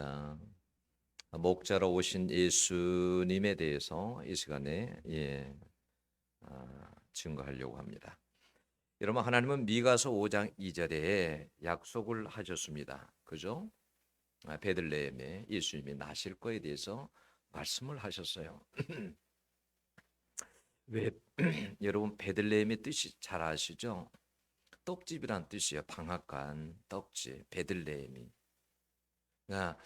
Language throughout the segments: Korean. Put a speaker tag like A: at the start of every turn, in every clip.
A: 반갑습니다. 목자로 오신 예수님에 대해서 이 시간에 증거하려고 합니다. 여러분, 하나님은 미가서 5장 2절에 약속을 하셨습니다. 그죠? 베들레헴에 예수님이 나실 거에 대해서 말씀을 하셨어요. 왜 여러분 베들레헴의 뜻이 잘 아시죠? 떡집이란 뜻이에요. 방앗간 떡집 베들레헴이. 그러니까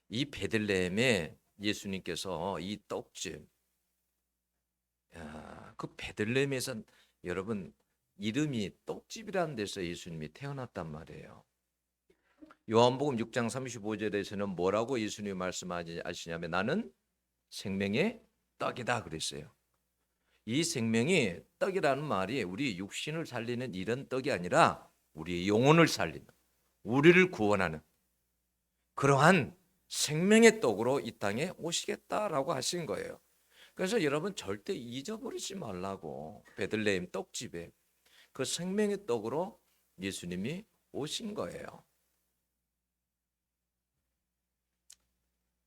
A: 이 베들레헴에 예수님께서 이 떡집, 그 베들레헴에서 여러분 이름이 떡집이라는 데서 예수님이 태어났단 말이에요. 요한복음 6장 35절에서는 뭐라고 예수님이 말씀하시냐면 나는 생명의 떡이다 그랬어요. 이 생명이 떡이라는 말이 우리 육신을 살리는 이런 떡이 아니라 우리의 영혼을 살리는, 우리를 구원하는 그러한 생명의 떡으로 이 땅에 오시겠다라고 하신 거예요. 그래서 여러분 절대 잊어버리지 말라고 베들레헴 떡집에 그 생명의 떡으로 예수님이 오신 거예요.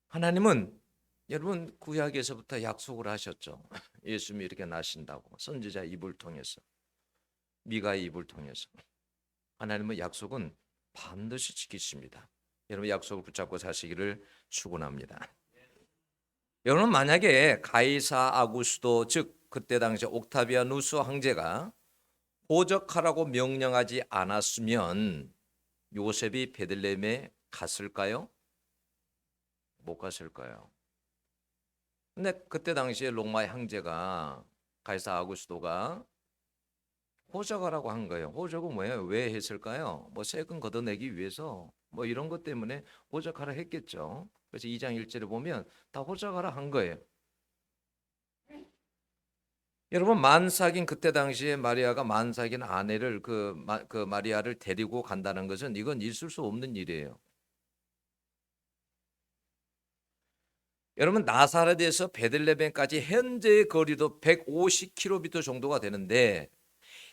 A: 하나님은 여러분 구약에서부터 약속을 하셨죠. 예수님이 이렇게 나신다고 선지자 입을 통해서 미가의 입을 통해서 하나님의 약속은 반드시 지키십니다. 여러분 약속을 붙잡고 사시기를 축원합니다. 여러분 만약에 가이사 아구스도 즉 그때 당시 옥타비아누스 황제가 호적하라고 명령하지 않았으면 요셉이 베들레헴에 갔을까요? 못 갔을까요? 근데 그때 당시에 로마의 황제가 가이사 아구스도가 호적하라고 한 거예요. 호적은 뭐예요? 왜 했을까요? 뭐 세금 걷어내기 위해서 뭐 이런 것 때문에 호적하라 했겠죠. 그래서 2장 1절에 보면 다 호적하라 한 거예요. 여러분 만삭인 그때 당시에 마리아가 만삭인 아내를 그 마리아를 데리고 간다는 것은 이건 있을 수 없는 일이에요. 여러분 나사렛에서 베들레헴까지 현재의 거리도 150km 정도가 되는데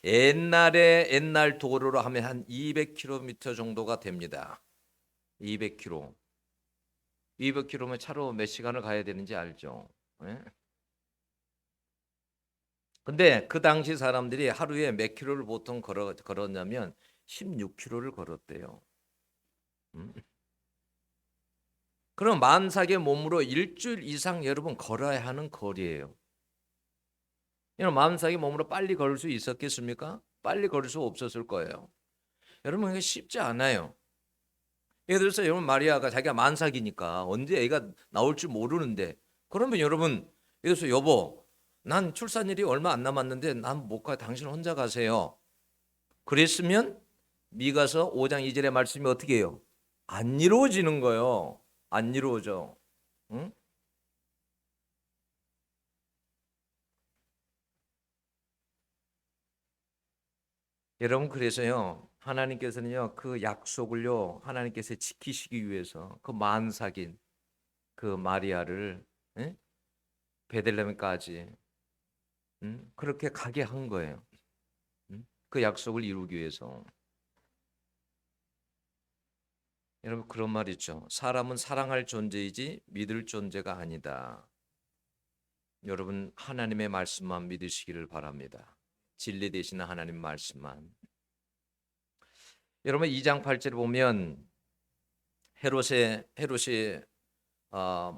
A: 옛날 도로로 하면 한 200km 정도가 됩니다. 200km. 200km면 차로 몇 시간을 가야 되는지 알죠? 예? 근데 그 당시 사람들이 하루에 몇 킬로를 보통 걸었냐면 16km를 걸었대요. 그럼 만삭의 몸으로 일주일 이상 여러분 걸어야 하는 거리예요. 여러분 만삭의 몸으로 빨리 걸을 수 있었겠습니까? 빨리 걸을 수 없었을 거예요. 여러분 이게 쉽지 않아요. 예를 들어서 여러분 마리아가 자기가 만삭이니까 언제 애가 나올지 모르는데 그러면 여러분 예를 들어서 여보 난 출산일이 얼마 안 남았는데 난 못 가 당신 혼자 가세요. 그랬으면 미가서 5장 2절의 말씀이 어떻게 해요? 안 이루어지는 거예요. 안 이루어져. 응? 여러분 그래서요 하나님께서는요 그 약속을요 하나님께서 지키시기 위해서 그 만삭인 그 마리아를 예? 베들레헴까지 그렇게 가게 한 거예요. 그 약속을 이루기 위해서. 여러분 그런 말 있죠. 사람은 사랑할 존재이지 믿을 존재가 아니다. 여러분 하나님의 말씀만 믿으시기를 바랍니다. 진리 되시는 하나님 말씀만. 여러분 2장 8절에 보면 헤롯이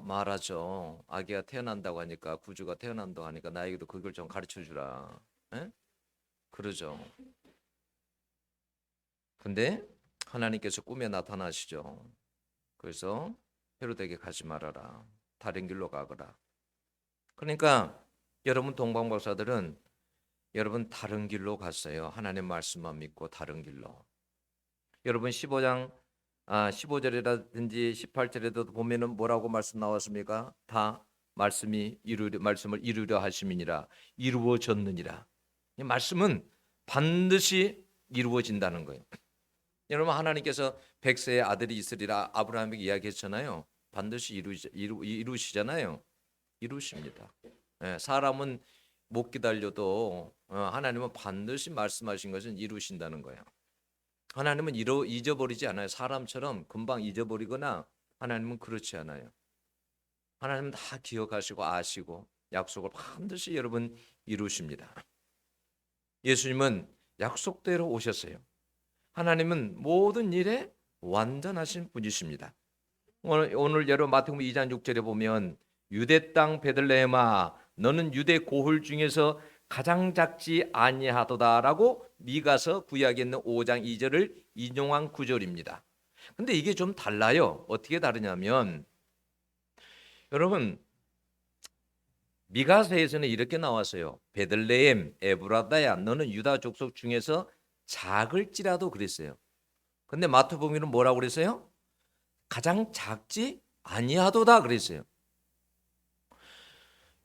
A: 말하죠. 아기가 태어난다고 하니까 구주가 태어난다고 하니까 나에게도 그걸 좀 가르쳐 주라. 에? 그러죠. 근데 하나님께서 꿈에 나타나시죠. 그래서 헤롯에게 가지 말아라. 다른 길로 가거라. 그러니까 여러분 동방박사들은 여러분 다른 길로 갔어요. 하나님 말씀만 믿고 다른 길로. 여러분 15장 15절이라든지 18절에도 보면은 뭐라고 말씀 나왔습니까? 다 말씀을 이루려 하심이니라 이루어졌느니라. 이 말씀은 반드시 이루어진다는 거예요. 여러분 하나님께서 백세의 아들이 있으리라 아브라함에게 이야기했잖아요. 반드시 이루시잖아요. 이루십니다. 예, 사람은 못 기다려도 하나님은 반드시 말씀하신 것은 이루신다는 거예요. 하나님은 잊어버리지 않아요. 사람처럼 금방 잊어버리거나 하나님은 그렇지 않아요. 하나님은 다 기억하시고 아시고 약속을 반드시 여러분 이루십니다. 예수님은 약속대로 오셨어요. 하나님은 모든 일에 완전하신 분이십니다. 오늘 여러분 마태복음 2장 6절에 보면 유대 땅 베들레헴아 너는 유대 고을 중에서 가장 작지 아니하도다라고 미가서 구약에 있는 5장 2절을 인용한 구절입니다. 근데 이게 좀 달라요. 어떻게 다르냐면 여러분 미가서에서는 이렇게 나왔어요. 베들레헴 에브라다야 너는 유다 족속 중에서 작을지라도 그랬어요. 근데 마태복음에는 뭐라고 그랬어요? 가장 작지 아니하도다 그랬어요.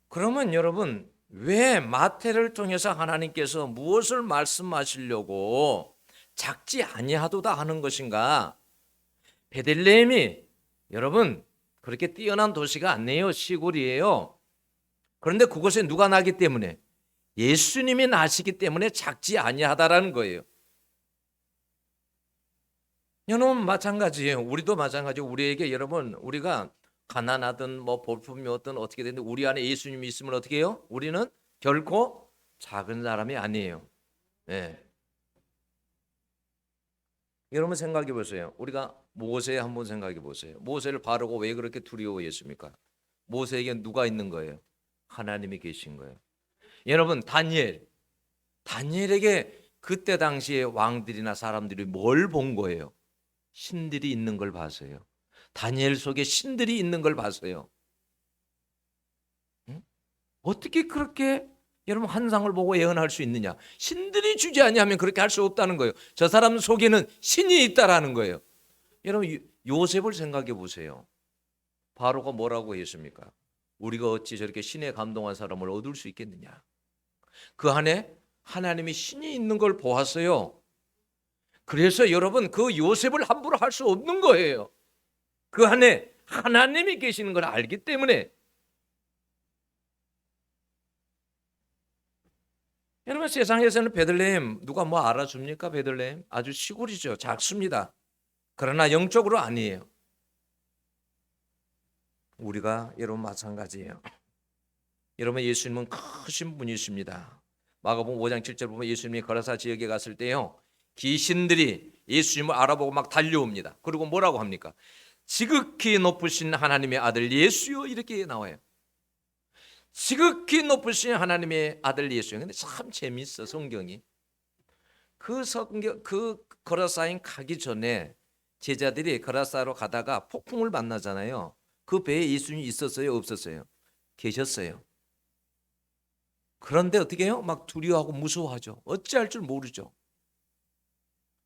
A: 그러면 여러분 왜 마태를 통해서 하나님께서 무엇을 말씀하시려고 작지 아니하도다 하는 것인가? 베들레헴이 여러분 그렇게 뛰어난 도시가 아니에요. 시골이에요. 그런데 그곳에 누가 나기 때문에 예수님이 나시기 때문에 작지 아니하다라는 거예요. 여러분 마찬가지예요. 우리도 마찬가지예요. 우리에게 여러분 우리가 가난하든 뭐 볼품이 어떤 어떻게 되는데 우리 안에 예수님이 있으면 어떻게 해요? 우리는 결코 작은 사람이 아니에요. 네. 여러분 생각해 보세요. 우리가 모세 한번 생각해 보세요. 모세를 바르고 왜 그렇게 두려워했습니까? 모세에게 누가 있는 거예요? 하나님이 계신 거예요. 여러분 다니엘에게 그때 당시에 왕들이나 사람들이 뭘 본 거예요? 신들이 있는 걸 봤어요. 다니엘 속에 신들이 있는 걸 봤어요. 응? 어떻게 그렇게 여러분 환상을 보고 예언할 수 있느냐? 신들이 주지 아니하면 그렇게 할 수 없다는 거예요. 저 사람 속에는 신이 있다라는 거예요. 여러분 요셉을 생각해 보세요. 바로가 뭐라고 했습니까? 우리가 어찌 저렇게 신에 감동한 사람을 얻을 수 있겠느냐? 그 안에 하나님이 신이 있는 걸 보았어요. 그래서 여러분 그 요셉을 함부로 할 수 없는 거예요. 그 안에 하나님이 계시는 걸 알기 때문에. 여러분 세상에서는 베들레헴 누가 뭐 알아줍니까? 베들레헴 아주 시골이죠. 작습니다. 그러나 영적으로 아니에요. 우리가 여러분 마찬가지예요. 여러분 예수님은 크신 분이십니다. 마가복음 5장 7절 보면 예수님이 거라사 지역에 갔을 때요. 귀신들이 예수님을 알아보고 막 달려옵니다. 그리고 뭐라고 합니까? 지극히 높으신 하나님의 아들 예수요 이렇게 나와요. 지극히 높으신 하나님의 아들 예수요. 근데 참 재밌어 성경이. 그 거라사인 가기 전에 제자들이 거라사로 가다가 폭풍을 만나잖아요. 그 배에 예수님이 있었어요, 없었어요? 계셨어요. 그런데 어떻게 해요? 막 두려워하고 무서워하죠. 어찌할 줄 모르죠.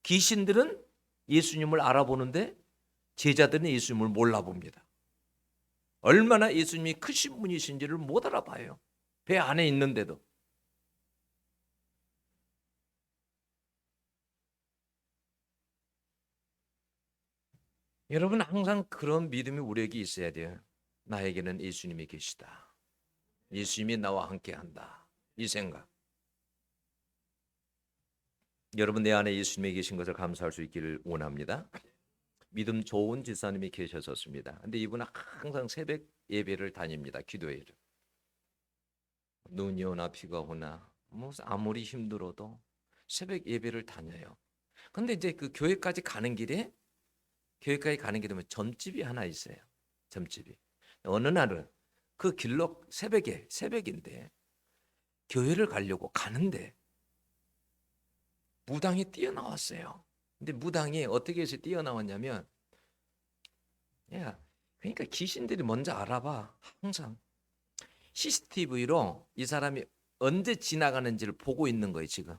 A: 귀신들은 예수님을 알아보는데 제자들은 예수님을 몰라봅니다. 얼마나 예수님이 크신 분이신지를 못 알아봐요. 배 안에 있는데도. 여러분 항상 그런 믿음이 우리에게 있어야 돼요. 나에게는 예수님이 계시다. 예수님이 나와 함께한다. 이 생각. 여러분 내 안에 예수님이 계신 것을 감사할 수 있기를 원합니다. 믿음 좋은 집사님이 계셨었습니다. 근데 이분은 항상 새벽 예배를 다닙니다. 기도회를. 눈이 오나 비가 오나 뭐 아무리 힘들어도 새벽 예배를 다녀요. 근데 이제 그 교회까지 가는 길에 보면 점집이 하나 있어요. 점집이. 어느 날은 그 길로 새벽인데 교회를 가려고 가는데 무당이 뛰어나왔어요. 근데 무당이 어떻게 해서 뛰어나왔냐면 야, 그러니까 귀신들이 먼저 알아봐. 항상 CCTV로 이 사람이 언제 지나가는지를 보고 있는 거예요. 지금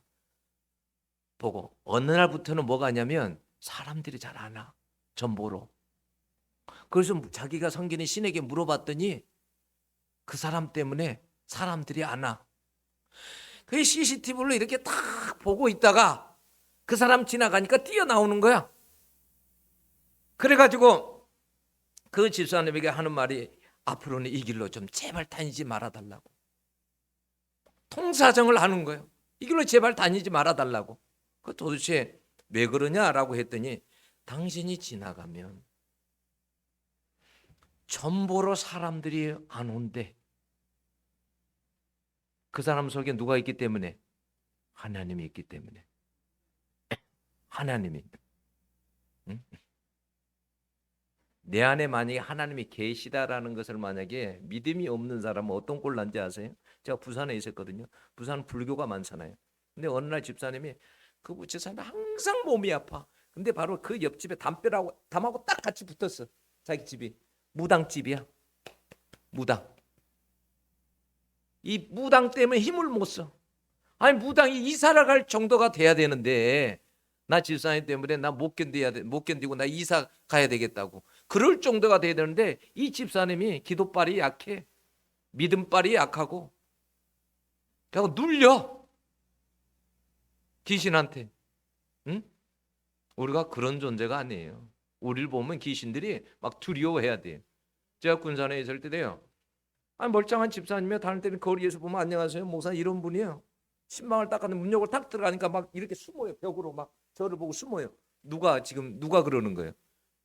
A: 보고 어느 날부터는 뭐가 하냐면 사람들이 잘 안 와. 전보로. 그래서 자기가 성기는 신에게 물어봤더니 그 사람 때문에 사람들이 안 와. 그 CCTV로 이렇게 딱 보고 있다가 그 사람 지나가니까 뛰어나오는 거야. 그래가지고 그 집사님에게 하는 말이 앞으로는 이 길로 좀 제발 다니지 말아달라고. 통사정을 하는 거예요. 이 길로 제발 다니지 말아달라고. 그 도대체 왜 그러냐라고 했더니 당신이 지나가면 점 보러 사람들이 안 온대. 그 사람 속에 누가 있기 때문에? 하나님이 있기 때문에. 하나님이. 응? 내 안에 만약에 하나님이 계시다라는 것을 만약에 믿음이 없는 사람은 어떤 꼴 난지 아세요? 제가 부산에 있었거든요. 부산 불교가 많잖아요. 근데 어느 날 집사님이 그 집사님이 항상 몸이 아파. 근데 바로 그 옆집에 담하고 딱 같이 붙었어. 자기 집이 무당집이야. 무당. 이 무당 때문에 힘을 못 써. 아니 무당이 이사를 갈 정도가 돼야 되는데 나 집사님 때문에 나 못 견디고 나 이사 가야 되겠다고. 그럴 정도가 돼야 되는데 이 집사님이 기도빨이 약해. 믿음빨이 약하고 그래서 눌려. 귀신한테. 응? 우리가 그런 존재가 아니에요. 우리를 보면 귀신들이 막 두려워해야 돼요. 제가 군산에 있을 때도요. 아니 멀쩡한 집사님이 다닐 때는 거리에서 보면 안녕하세요 목사 이런 분이에요. 신방을 닦았는데 문역을 탁 들어가니까 막 이렇게 숨어요. 벽으로 막 저를 보고 숨어요. 누가 그러는 거예요?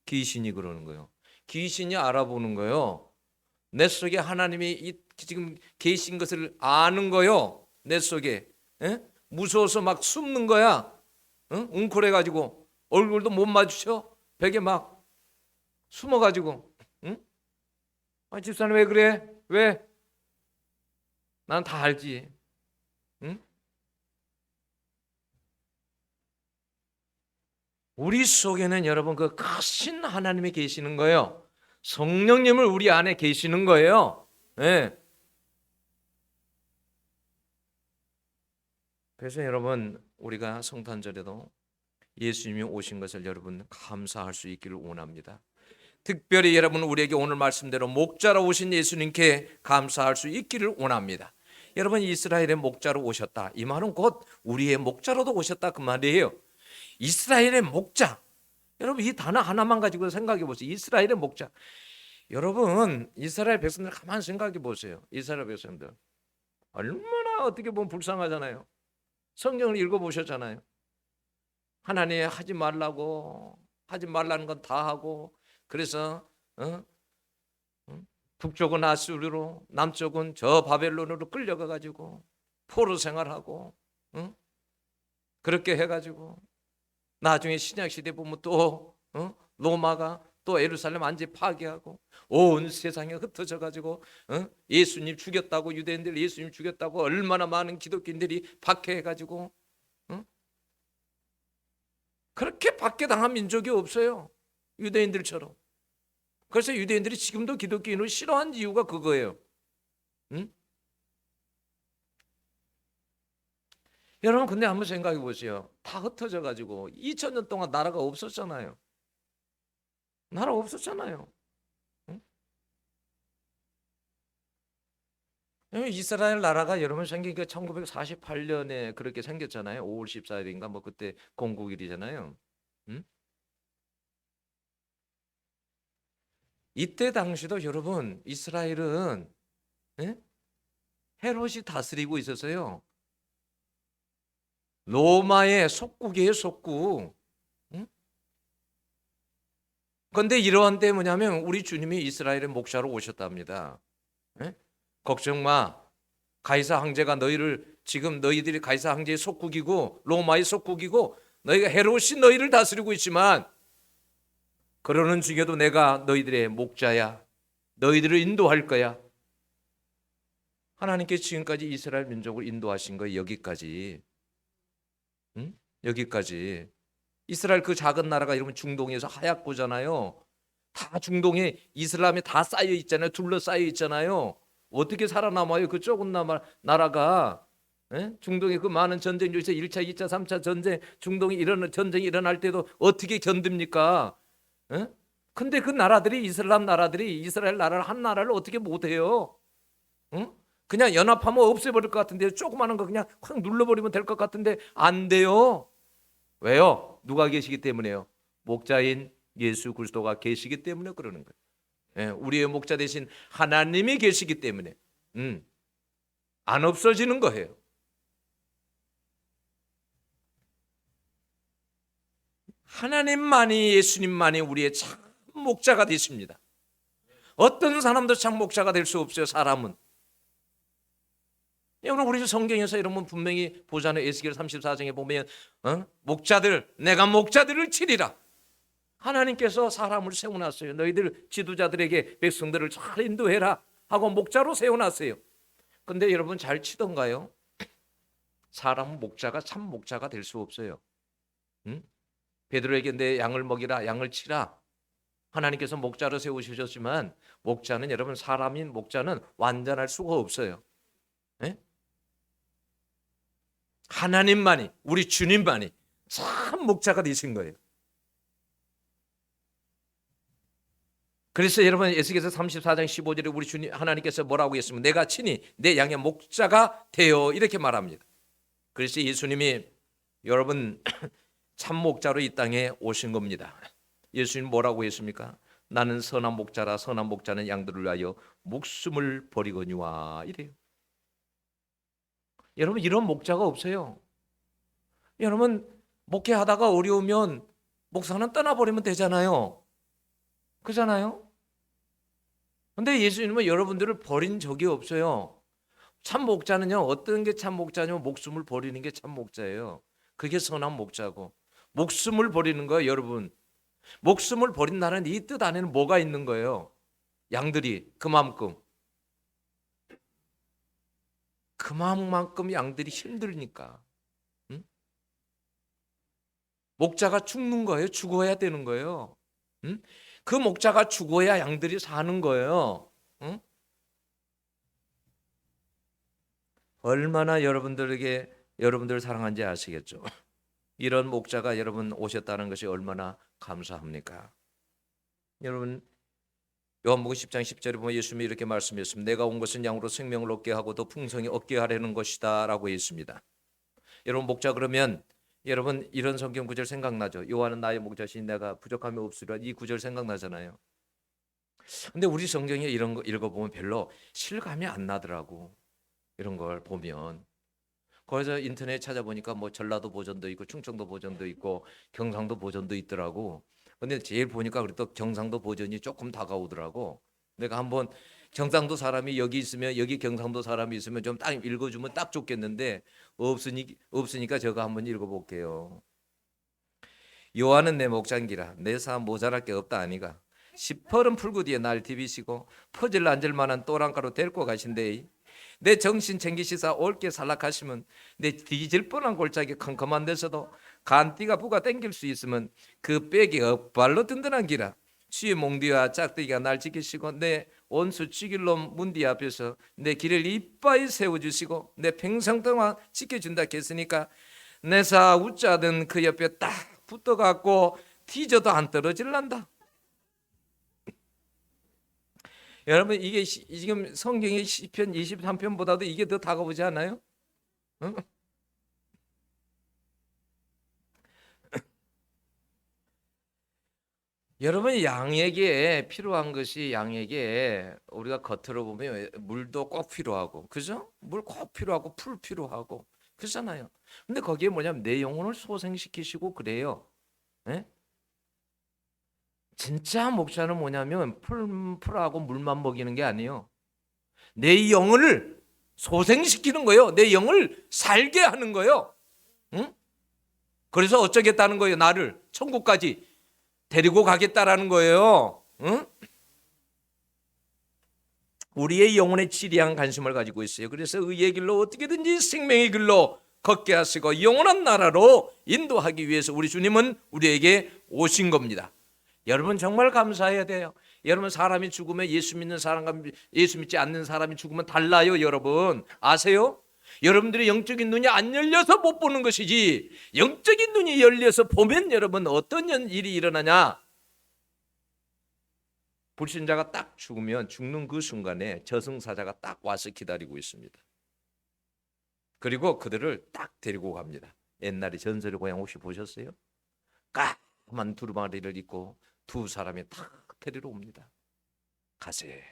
A: 귀신이 그러는 거예요. 귀신이 알아보는 거예요. 내 속에 하나님이 지금 계신 것을 아는 거요. 내 속에. 에? 무서워서 막 숨는 거야. 응? 웅크려가지고 얼굴도 못 마주쳐. 벽에 막 숨어가지고. 응? 아, 집사님 왜 그래? 왜? 난 다 알지. 응? 우리 속에는 여러분 그 크신 하나님이 계시는 거예요. 성령님을 우리 안에 계시는 거예요. 네. 그래서 여러분 우리가 성탄절에도 예수님이 오신 것을 여러분 감사할 수 있기를 원합니다. 특별히 여러분 우리에게 오늘 말씀대로 목자로 오신 예수님께 감사할 수 있기를 원합니다. 여러분 이스라엘의 목자로 오셨다. 이 말은 곧 우리의 목자로도 오셨다 그 말이에요. 이스라엘의 목자. 여러분 이 단어 하나만 가지고 생각해 보세요. 이스라엘의 목자. 여러분 이스라엘 백성들 가만히 생각해 보세요. 이스라엘 백성들 얼마나 어떻게 보면 불쌍하잖아요. 성경을 읽어보셨잖아요. 하나님 하지 말라는 건 다 하고 그래서 북쪽은 아수르로 남쪽은 저 바벨론으로 끌려가 가지고 포로 생활하고 그렇게 해가지고 나중에 신약 시대 보면 또 로마가 또 예루살렘 완전히 파괴하고 온 세상에 흩어져 가지고 예수님 죽였다고 유대인들 예수님 죽였다고 얼마나 많은 기독교인들이 박해해 가지고 그렇게 박해당한 민족이 없어요. 유대인들처럼. 그래서 유대인들이 지금도 기독교인을 싫어한 이유가 그거예요. 응? 여러분 근데 한번 생각해 보세요. 다 흩어져 가지고 2000년 동안 나라가 없었잖아요. 나라 없었잖아요. 응? 이스라엘 나라가 여러분 생긴 게 1948년에 그렇게 생겼잖아요. 5월 14일인가 뭐 그때 건국일이잖아요. 응? 이때 당시도 여러분 이스라엘은 헤롯이 다스리고 있었어요. 로마의 속국이에요, 속국. 응? 그런데 이러한 때 뭐냐면 우리 주님이 이스라엘의 목자로 오셨답니다. 예? 걱정 마. 가이사 황제가 지금 너희들이 가이사 황제의 속국이고 로마의 속국이고 너희가 헤롯이 너희를 다스리고 있지만 그러는 중에도 내가 너희들의 목자야. 너희들을 인도할 거야. 하나님께 지금까지 이스라엘 민족을 인도하신 거예요. 여기까지. 응? 여기까지. 이스라엘 그 작은 나라가 여러분 중동에서 하얗고잖아요. 다 중동에 이슬람이 다 쌓여 있잖아요. 둘러싸여 있잖아요. 어떻게 살아남아요? 그 좁은 나라가. 중동에 그 많은 전쟁 중에서 1차, 2차, 3차 전쟁, 전쟁이 일어날 때도 어떻게 견딥니까? 근데 그 나라들이 이슬람 나라들이 이스라엘 나라를 한 나라를 어떻게 못해요? 그냥 연합하면 없애버릴 것 같은데 조그마한 거 그냥 확 눌러버리면 될 것 같은데 안 돼요. 왜요? 누가 계시기 때문에요? 목자인 예수 그리스도가 계시기 때문에 그러는 거예요. 우리의 목자 대신 하나님이 계시기 때문에 안 없어지는 거예요. 하나님만이 예수님만이 우리의 참 목자가 되십니다. 어떤 사람도 참 목자가 될 수 없어요. 사람은. 여러분 우리 성경에서 여러분 분명히 보잖아요. 에스겔 34장에 보면 목자들 내가 목자들을 치리라. 하나님께서 사람을 세워놨어요. 너희들 지도자들에게 백성들을 잘 인도해라 하고 목자로 세워놨어요. 근데 여러분 잘 치던가요? 사람은 목자가 참 목자가 될 수 없어요. 응? 베드로에게 내 양을 먹이라, 양을 치라. 하나님께서 목자로 세우셨지만 목자는 여러분 사람인 목자는 완전할 수가 없어요. 예? 하나님만이, 우리 주님만이 참 목자가 되신 거예요. 그래서 여러분 에스겔서 34장 15절에 우리 주님 하나님께서 뭐라고 했으면 내가 친히 내 양의 목자가 되어 이렇게 말합니다. 그래서 예수님이 여러분 참 목자로 이 땅에 오신 겁니다. 예수님 뭐라고 했습니까? 나는 선한 목자라 선한 목자는 양들을 위하여 목숨을 버리거니와 이래요. 여러분 이런 목자가 없어요. 여러분 목회하다가 어려우면 목사는 떠나버리면 되잖아요. 그렇잖아요. 근데 예수님은 여러분들을 버린 적이 없어요. 참 목자는요 어떤 게 참 목자냐면 목숨을 버리는 게 참 목자예요. 그게 선한 목자고 목숨을 버리는 거예요. 여러분 목숨을 버린다는 이 뜻 안에는 뭐가 있는 거예요? 양들이 그만큼 양들이 힘들니까 응? 목자가 죽는 거예요. 죽어야 되는 거예요. 응? 그 목자가 죽어야 양들이 사는 거예요. 응? 얼마나 여러분들 사랑한지 아시겠죠? 이런 목자가 여러분 오셨다는 것이 얼마나 감사합니까? 여러분 요한복음 10장 10절에 보면 예수님이 이렇게 말씀했습니다. 내가 온 것은 양으로 생명을 얻게 하고 더 풍성히 얻게 하려는 것이다 라고 했습니다. 여러분 목자 그러면 여러분 이런 성경 구절 생각나죠? 여호와는 나의 목자시니 내가 부족함이 없으리라. 이 구절 생각나잖아요. 근데 우리 성경에 이런 거 읽어보면 별로 실감이 안 나더라고. 이런 걸 보면 거기서 인터넷 찾아보니까 뭐 전라도 버전도 있고 충청도 버전도 있고 경상도 버전도 있더라고. 근데 제일 보니까 그래도 경상도 버전이 조금 다가오더라고. 내가 한번 경상도 사람이 여기 있으면 여기 경상도 사람이 있으면 좀 딱 읽어주면 딱 좋겠는데 없으니까 제가 한번 읽어볼게요. 여호와는 내 목자인기라 내 사 모자랄 게 없다 아니가. 시퍼런 풀구 뒤에 날 디비시고 퍼즐 앉을 만한 또랑가로 데리고 가신대. 내 정신 챙기시사 옳게 살락하시면 내 뒤질 뻔한 골짜기 컴컴한 데서도 간띠가 부가 땡길 수 있으면 그 빽이 억발로 든든한 기라. 취의 몽디와 짝대기가 날 지키시고 내 온수 죽일 놈 문디 앞에서 내 길을 이빠이 세워주시고 내 평생 동안 지켜준다 했으니까 내사 웃자든 그 옆에 딱 붙어갖고 뒤져도 안 떨어질란다. 여러분 이게 지금 성경의 시편 23편보다도 이게 더 다가오지 않아요? 어? 여러분 양에게 필요한 것이 양에게 우리가 겉으로 보면 물도 꼭 필요하고 그죠? 물 꼭 필요하고 풀 필요하고 그렇잖아요. 근데 거기에 뭐냐면 내 영혼을 소생시키시고 그래요. 예? 진짜 목자는 뭐냐면 풀하고 물만 먹이는 게 아니에요. 내 영혼을 소생시키는 거예요. 내 영을 살게 하는 거예요. 응? 그래서 어쩌겠다는 거예요. 나를 천국까지 데리고 가겠다라는 거예요. 응? 우리의 영혼에 지리한 관심을 가지고 있어요. 그래서 의의 길로 어떻게든지 생명의 길로 걷게 하시고 영원한 나라로 인도하기 위해서 우리 주님은 우리에게 오신 겁니다. 여러분 정말 감사해야 돼요. 여러분 사람이 죽으면 예수 믿는 사람과 예수 믿지 않는 사람이 죽으면 달라요. 여러분 아세요? 여러분들의 영적인 눈이 안 열려서 못 보는 것이지 영적인 눈이 열려서 보면 여러분 어떤 일이 일어나냐. 불신자가 딱 죽으면 죽는 그 순간에 저승사자가 딱 와서 기다리고 있습니다. 그리고 그들을 딱 데리고 갑니다. 옛날에 전설의 고향 혹시 보셨어요? 까만 두루마리를 입고 두 사람이 딱 데리러 옵니다. 가세.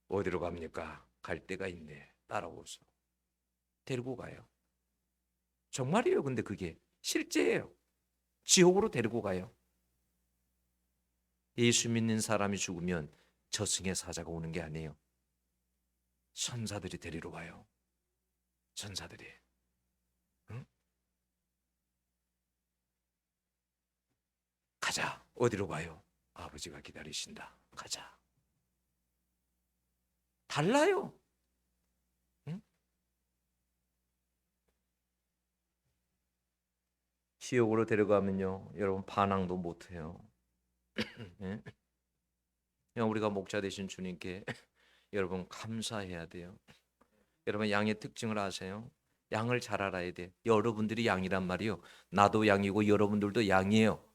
A: 어디로 갑니까? 갈 데가 있네. 따라오소. 데리고 가요. 정말이에요. 근데 그게 실제예요. 지옥으로 데리고 가요. 예수 믿는 사람이 죽으면 저승의 사자가 오는 게 아니에요. 천사들이 데리러 와요. 천사들이. 응? 가자. 어디로 가요? 아버지가 기다리신다. 가자. 달라요. 응? 지옥으로 데려가면요, 여러분 반항도 못해요. 예? 그냥 우리가 목자 되신 주님께 여러분 감사해야 돼요. 여러분 양의 특징을 아세요? 양을 잘 알아야 돼. 여러분들이 양이란 말이요. 나도 양이고 여러분들도 양이에요.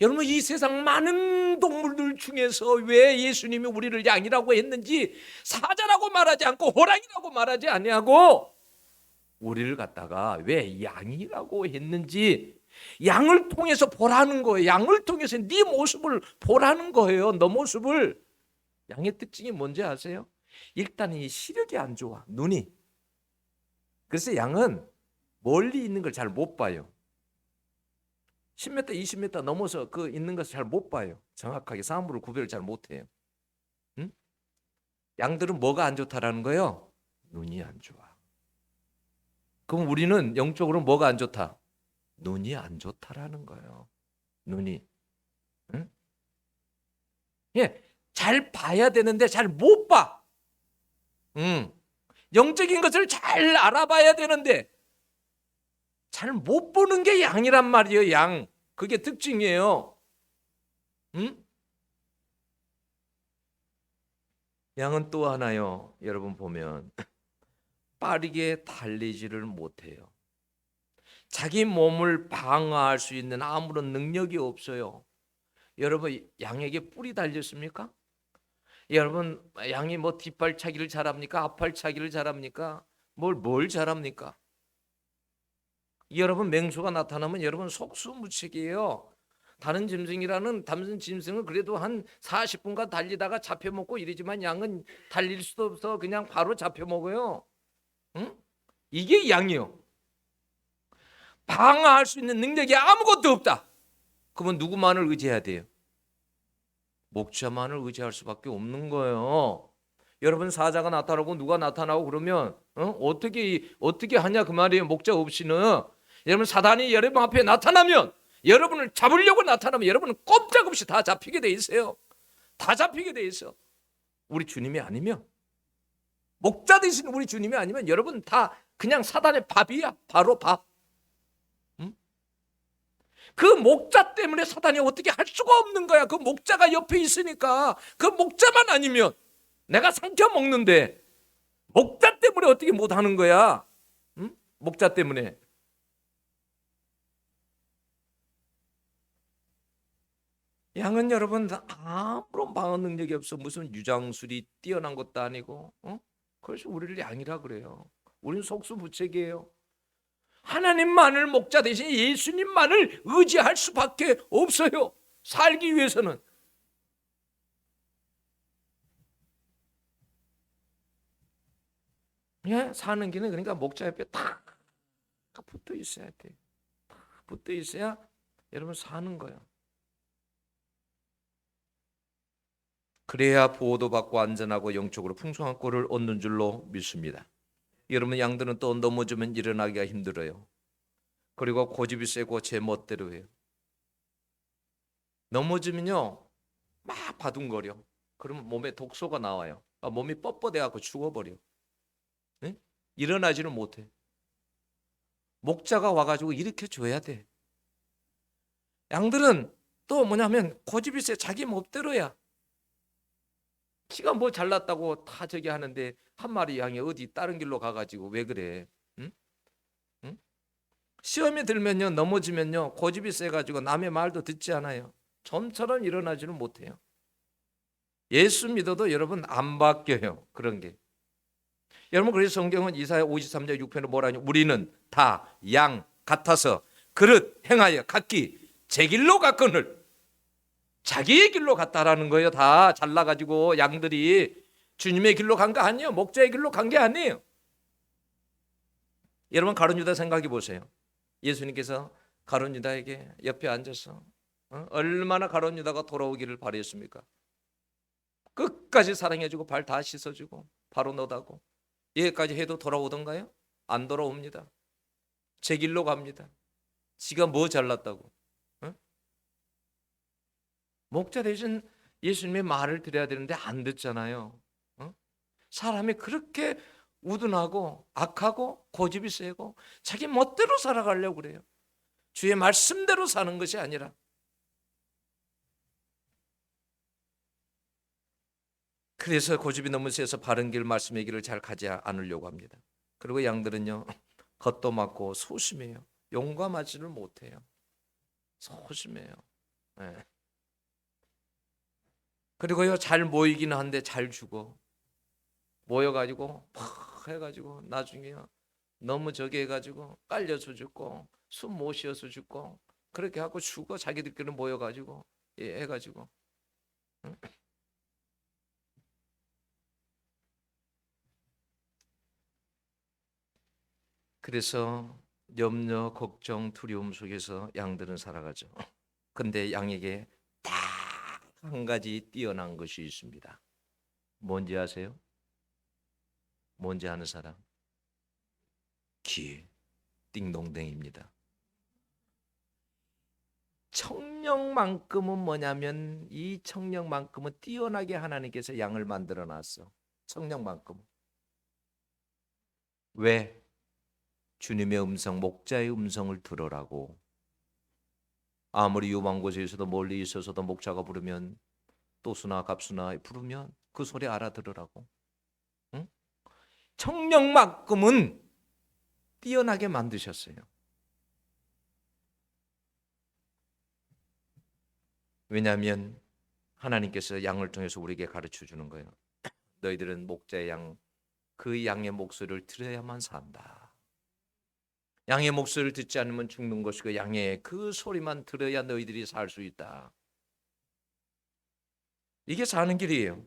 A: 여러분 이 세상 많은 동물들 중에서 왜 예수님이 우리를 양이라고 했는지 사자라고 말하지 않고 호랑이라고 말하지 아니하고 우리를 갖다가 왜 양이라고 했는지 양을 통해서 보라는 거예요. 양을 통해서 네 모습을 보라는 거예요. 너 모습을. 양의 특징이 뭔지 아세요? 일단 이 시력이 안 좋아. 눈이. 그래서 양은 멀리 있는 걸 잘 못 봐요. 10m, 20m 넘어서 그 있는 것을 잘 못 봐요. 정확하게 사물을 구별을 잘 못해요. 응? 양들은 뭐가 안 좋다라는 거예요? 눈이 안 좋아. 그럼 우리는 영적으로 뭐가 안 좋다? 눈이 안 좋다라는 거예요. 눈이. 응? 예, 잘 봐야 되는데 잘 못 봐. 영적인 것을 잘 알아봐야 되는데 잘 못 보는 게 양이란 말이에요. 양. 그게 특징이에요. 응? 양은 또 하나요. 여러분 보면 빠르게 달리지를 못해요. 자기 몸을 방어할 수 있는 아무런 능력이 없어요. 여러분 양에게 뿔이 달렸습니까? 여러분 양이 뭐 뒷발차기를 잘합니까? 앞발차기를 잘합니까? 뭘 잘합니까? 여러분 맹수가 나타나면 여러분 속수무책이에요. 다른 짐승은 그래도 한 40분간 달리다가 잡혀먹고 이러지만 양은 달릴 수도 없어. 그냥 바로 잡혀먹어요. 응? 이게 양이요. 방어할 수 있는 능력이 아무것도 없다. 그러면 누구만을 의지해야 돼요? 목자만을 의지할 수밖에 없는 거예요. 여러분 사자가 나타나고 누가 나타나고 그러면 어떻게 하냐 그 말이에요. 목자 없이는. 여러분 사단이 여러분 앞에 나타나면 여러분을 잡으려고 나타나면 여러분은 꼼짝없이 다 잡히게 돼 있어요. 다 잡히게 돼 있어. 우리 주님이 아니면, 목자 되신 우리 주님이 아니면 여러분 다 그냥 사단의 밥이야. 바로 밥. 그 목자 때문에 사단이 어떻게 할 수가 없는 거야. 그 목자가 옆에 있으니까. 그 목자만 아니면 내가 삼켜 먹는데 목자 때문에 어떻게 못 하는 거야. 목자 때문에. 양은 여러분 아무런 방어 능력이 없어. 무슨 유장술이 뛰어난 것도 아니고. 그래서 우리를 양이라 그래요. 우리는 속수무책이에요. 하나님만을 목자 대신 예수님만을 의지할 수밖에 없어요. 살기 위해서는. 예? 사는 길은 그러니까 목자 옆에 딱 붙어 있어야 돼. 딱 붙어 있어야 여러분 사는 거예요. 그래야 보호도 받고 안전하고 영적으로 풍성한 꼴을 얻는 줄로 믿습니다. 여러분 양들은 또 넘어지면 일어나기가 힘들어요. 그리고 고집이 세고 제 멋대로 해요. 넘어지면요 막 바둥거려. 그러면 몸에 독소가 나와요. 몸이 뻣뻣해갖고 죽어버려. 네? 일어나지는 못해. 목자가 와가지고 일으켜줘야 돼. 양들은 또 뭐냐면 고집이 세. 자기 멋대로야. 키가 뭐 잘났다고 다 저기 하는데 한 마리 양이 어디 다른 길로 가가지고 왜 그래? 응? 응? 시험에 들면요 넘어지면요 고집이 세가지고 남의 말도 듣지 않아요. 좀처럼 일어나지는 못해요. 예수 믿어도 여러분 안 바뀌어요. 그런 게. 여러분 그래서 성경은 이사야 53장 6편에 뭐라냐? 우리는 다 양 같아서 그릇 행하여 각기 제 길로 갔거늘. 자기의 길로 갔다라는 거예요. 다 잘나가지고 양들이 주님의 길로 간 거 아니에요. 목자의 길로 간 게 아니에요. 여러분 가룟 유다 생각해 보세요. 예수님께서 가룟 유다에게 옆에 앉아서 얼마나 가룟 유다가 돌아오기를 바랬습니까? 끝까지 사랑해주고 발 다 씻어주고 바로 너다고 여기까지 해도 돌아오던가요? 안 돌아옵니다. 제 길로 갑니다. 지가 뭐 잘났다고? 어? 목자 대신 예수님의 말을 드려야 되는데 안 듣잖아요. 사람이 그렇게 우둔하고 악하고 고집이 세고 자기 멋대로 살아가려고 그래요. 주의 말씀대로 사는 것이 아니라. 그래서 고집이 너무 세서 바른 길 말씀의 길을 잘 가지 않으려고 합니다. 그리고 양들은요 겉도 맞고 소심해요. 용감하지를 못해요. 소심해요. 네. 그리고요 잘 모이기는 한데 잘 죽어. 모여가지고 팍 해가지고 나중에 너무 저기 해가지고 깔려서 죽고 숨 못 쉬어서 죽고 그렇게 하고 죽어. 자기들끼리 모여가지고 해가지고. 그래서 염려, 걱정, 두려움 속에서 양들은 살아가죠. 근데 양에게 딱 한 가지 뛰어난 것이 있습니다. 뭔지 아세요? 뭔지 아는 사람? 귀, 띵동댕입니다. 청력만큼은 뭐냐면 이 청력만큼은 뛰어나게 하나님께서 양을 만들어 놨어. 청력만큼은. 왜? 주님의 음성, 목자의 음성을 들으라고. 아무리 유망 곳에 있어도 멀리 있어서도 목자가 부르면 또수나 갑수나 부르면 그 소리 알아들으라고. 응? 청력만큼은 뛰어나게 만드셨어요. 왜냐하면 하나님께서 양을 통해서 우리에게 가르쳐 주는 거예요. 너희들은 목자의 양, 그 양의 목소리를 들어야만 산다. 양의 목소리를 듣지 않으면 죽는 것이고 양의 그 소리만 들어야 너희들이 살 수 있다. 이게 사는 길이에요.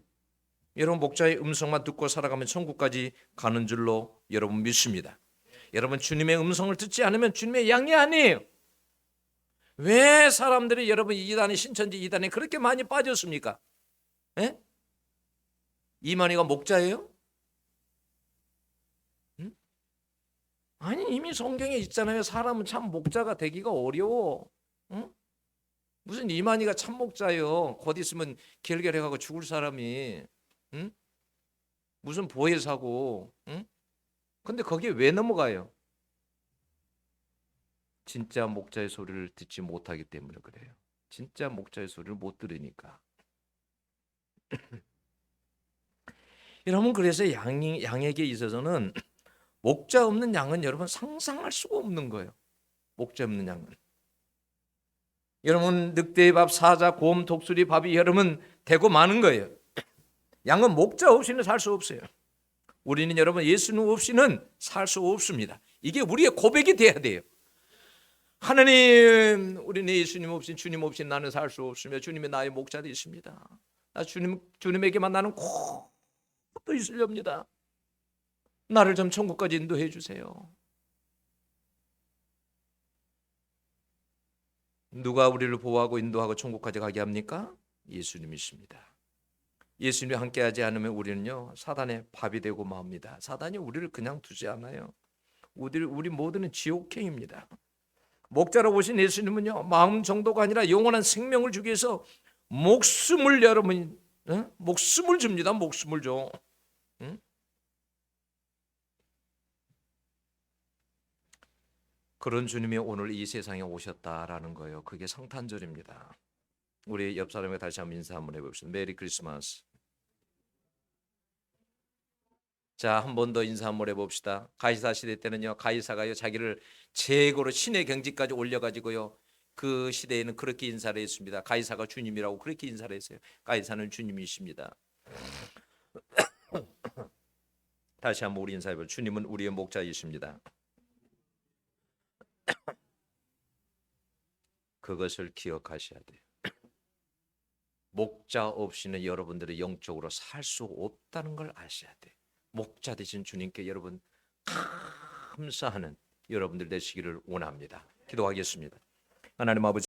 A: 여러분 목자의 음성만 듣고 살아가면 천국까지 가는 줄로 여러분 믿습니다. 여러분 주님의 음성을 듣지 않으면 주님의 양이 아니에요. 왜 사람들이 여러분 이단에 신천지 이단에 그렇게 많이 빠졌습니까? 에? 이만희가 목자예요? 응? 아니 이미 성경에 있잖아요. 사람은 참 목자가 되기가 어려워. 응? 무슨 이만희가 참 목자예요. 곧 있으면 결결해가고 죽을 사람이. 응? 무슨 보혜사고. 응? 근데 거기에 왜 넘어가요? 진짜 목자의 소리를 듣지 못하기 때문에 그래요. 진짜 목자의 소리를 못 들으니까. 여러분 그래서 양에게 있어서는 목자 없는 양은 여러분 상상할 수가 없는 거예요. 목자 없는 양은. 여러분 늑대의 밥, 사자, 곰, 독수리 밥이 여러분 되고 많은 거예요. 양은 목자 없이는 살 수 없어요. 우리는 여러분 예수님 없이는 살 수 없습니다. 이게 우리의 고백이 돼야 돼요. 하나님, 우리는 예수님 없이 주님 없이 나는 살 수 없으며 주님이 나의 목자도 있습니다. 나 주님에게만 나는 꼭 붙어 있으렵니다. 나를 좀 천국까지 인도해 주세요. 누가 우리를 보호하고 인도하고 천국까지 가게 합니까? 예수님이십니다. 예수님이 함께하지 않으면 우리는요 사단의 밥이 되고 맙니다. 사단이 우리를 그냥 두지 않아요. 우리 모두는 지옥행입니다. 목자로 오신 예수님은요 마음 정도가 아니라 영원한 생명을 주기 위해서 목숨을 여러분 목숨을 줍니다. 목숨을 줘. 응? 그런 주님이 오늘 이 세상에 오셨다라는 거예요. 그게 성탄절입니다. 우리 옆 사람에게 다시 한번 인사 한번 해봅시다. 메리 크리스마스. 자, 한 번 더 인사 한번 해봅시다. 가이사 시대 때는요, 가이사가요 자기를 최고로 신의 경지까지 올려가지고요, 그 시대에는 그렇게 인사를 했습니다. 가이사가 주님이라고 그렇게 인사를 했어요. 가이사는 주님이십니다. 다시 한번 우리 인사해보죠. 주님은 우리의 목자이십니다. 그것을 기억하셔야 돼요. 목자 없이는 여러분들이 영적으로 살 수 없다는 걸 아셔야 돼요. 목자 되신 주님께 여러분 감사하는 여러분들 되시기를 원합니다. 기도하겠습니다. 하나님 아버지